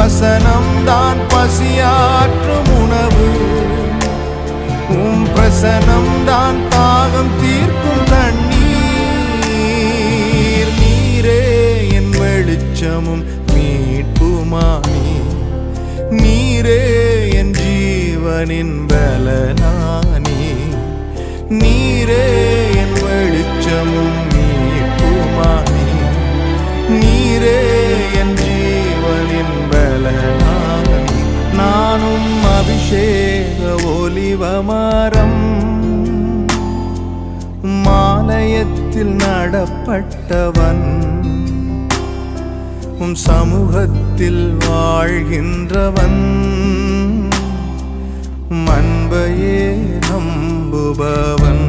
வசனம்தான் பசியாற்றும் உணவு, உம் பிரசனம்தான் தாகம் தீர்க்கும் தண்ணீர். நீரே என் வெளிச்சமும் மீட்புமானி, நீரே என் ஜீவனின் பலனானி. நீரே என் வெளிச்சமும் மீட்புமானி, நீரே என் ஜீவனின் பலனானி. நானும் அபிஷேக ஒலிவமரம், மாலயத்தில் நடப்பட்டவன், உம் சமூகத்தில் வாழ்கின்றவன், அன்பையே நம்புபவன்.